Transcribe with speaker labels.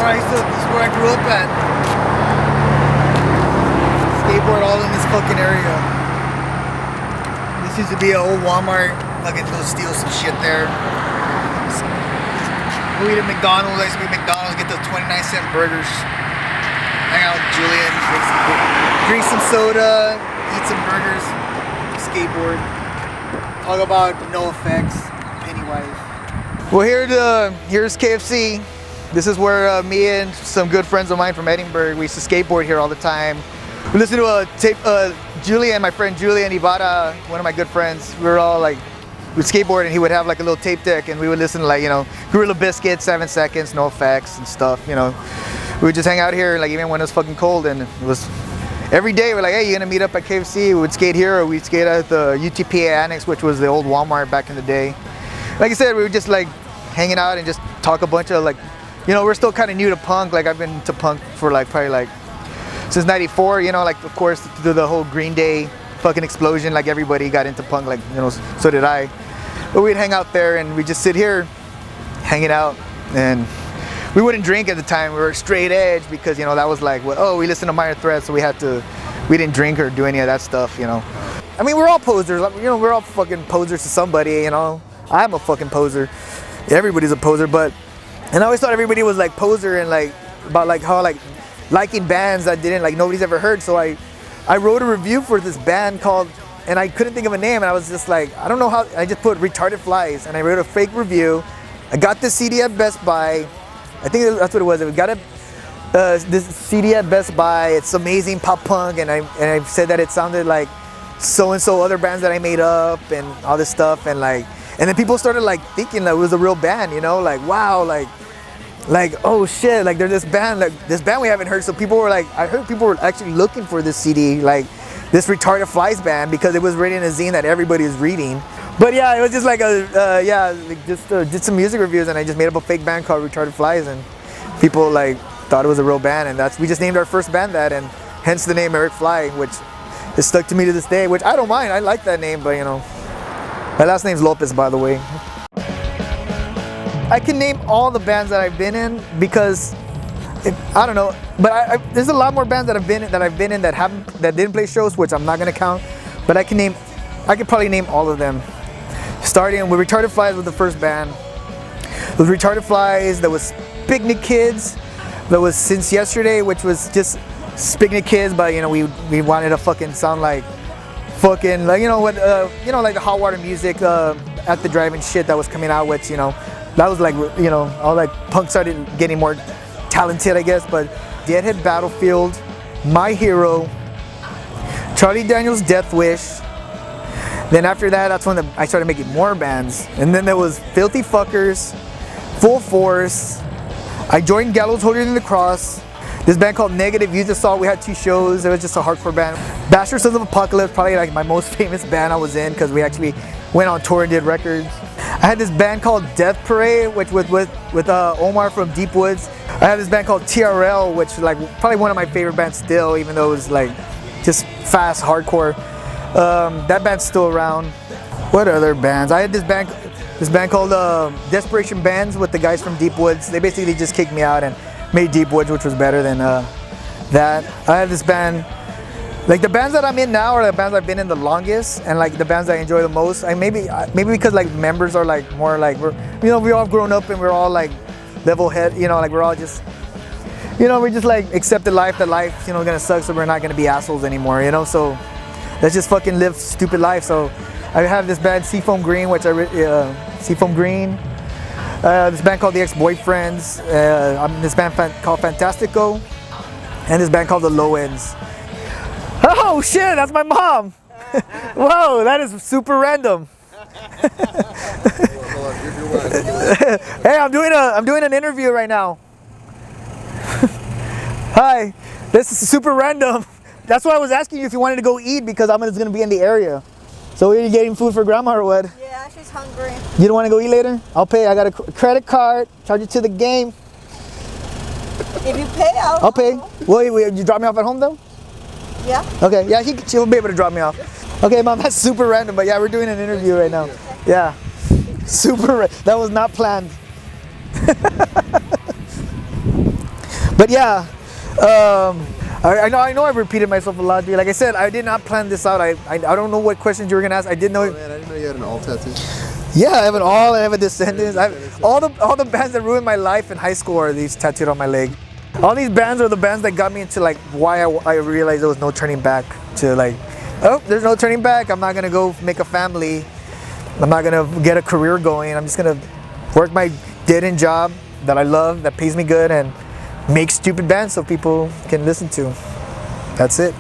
Speaker 1: This is where I grew up at. Skateboard all in this fucking area. This used to be an old Walmart. I could go steal some shit there. Go eat at McDonald's. I used to be at McDonald's, get those 29-cent burgers. Hang out with Julian, drink some soda, eat some burgers, skateboard. Talk about no effects, Pennywise. Well, here's KFC. This is where me and some good friends of mine from Edinburgh, we used to skateboard here all the time. We listened to a tape, Julian, my friend Julian Ivada, one of my good friends, we were all like, we'd skateboard and he would have like a little tape deck and we would listen to like, you know, Gorilla Biscuit, 7 Seconds, No Effects and stuff, you know. We would just hang out here like even when it was fucking cold and it was, every day we're like, hey, you gonna meet up at KFC? We would skate here or we'd skate at the UTPA Annex, which was the old Walmart back in the day. Like I said, we were just like hanging out and just talk a bunch of like, you know, we're still kind of new to punk. Like I've been to punk for like probably like since '94, you know, like of course through the whole Green Day fucking explosion, like everybody got into punk, like, you know, so did I. But we'd hang out there and we'd just sit here hanging out and we wouldn't drink at the time. We were straight edge because, you know, that was like, what, oh, we listened to Minor Threat, so we didn't drink or do any of that stuff, you know. I mean, we're all posers, you know, we're all fucking posers to somebody, you know. I'm a fucking poser. Everybody's a poser, but and I always thought everybody was like poser and like about like how like liking bands that didn't like nobody's ever heard. So I wrote a review for this band called, and I couldn't think of a name, and I was just like, I don't know how, I just put Retarded Flies and I wrote a fake review. I got this CD at Best Buy. I think that's what it was. We got this CD at Best Buy. It's amazing pop punk, and I said that it sounded like so and so other bands that I made up and all this stuff, and then people started like thinking that it was a real band, you know, like wow, like oh shit, like there's this band we haven't heard. So people were like, I heard people were actually looking for this CD, like this Retarded Flies band, because it was written in a zine that everybody is reading. But yeah, it was just like just did some music reviews, and I just made up a fake band called Retarded Flies, and people like thought it was a real band, and we just named our first band that, and hence the name Eric Fly, which is stuck to me to this day, which I don't mind. I like that name, but you know, my last name's Lopez, by the way. I can name all the bands that I've been in because I don't know, but there's a lot more bands that I've been in that didn't play shows, which I'm not gonna count, but I could probably name all of them. Starting with Retarded Flies was the first band. With Retarded Flies, there was Spicnic Kids. There was Since Yeaterday, which was just Spicnic Kids, but you know we wanted to fucking sound like fucking like, you know what, you know, like the hot water music at the drive-in shit that was coming out, which, you know, that was like, you know, all like punk started getting more talented, I guess. But Deadhead Battlefield, My Hero, Charlie Daniels' Death Wish. Then after that, that's when I started making more bands. And then there was Filthy Fuckers, Full Force. I joined Gallows, Holier Than the Cross. This band called Negative Youth Assault. We had 2 shows. It was just a hardcore band. Bastard Sons of Apocalypse, probably like my most famous band I was in, because we actually went on tour and did records. I had this band called Death Parade, which was with Omar from Deep Woods. I had this band called TRL, which is like probably one of my favorite bands still, even though it was like just fast hardcore. That band's still around. What other bands? I had this band called Desperation Bends with the guys from Deep Woods. They basically just kicked me out and made Deep Woods, which was better than that. I had this band. Like the bands that I'm in now are the bands I've been in the longest, and like the bands I enjoy the most. Maybe because like members are like more like we all grown up and we're all like level head, you know, like we're all just, you know, we just like accepted life, that life, you know, gonna suck, so we're not gonna be assholes anymore, you know. So let's just fucking live stupid life. So I have this band Seafoam Green, which Seafoam Green. This band called The Ex-Boyfriends. I'm this band called Fantastico, and this band called the Lowends. Oh shit, that's my mom. Whoa, that is super random. Hey, I'm doing an interview right now. Hi, this is super random. That's why I was asking you if you wanted to go eat, because I'm just gonna be in the area. So are you getting food for grandma or what?
Speaker 2: Yeah, she's hungry.
Speaker 1: You don't want to go eat later? I'll pay. I got a credit card. Charge it to the game.
Speaker 2: If you pay, I'll
Speaker 1: pay. Well, you drop me off at home though?
Speaker 2: Yeah.
Speaker 1: Okay, yeah, she'll be able to drop me off. Okay, Mom, that's super random, but yeah, we're doing an interview right now. Yeah, that was not planned. But yeah, I know I've repeated myself a lot, dude. Like I said, I did not plan this out. I don't know what questions you were gonna ask. I didn't know.
Speaker 3: Oh, man, I didn't know you had an all tattoo.
Speaker 1: Yeah, I have an all. I have a Descendants. All the bands that ruined my life in high school are these tattooed on my leg. All these bands are the bands that got me into like why I realized there was no turning back. To like, oh, there's no turning back. I'm not gonna go make a family. I'm not gonna get a career going. I'm just gonna work my dead-end job that I love, that pays me good, and make stupid bands so people can listen to. That's it.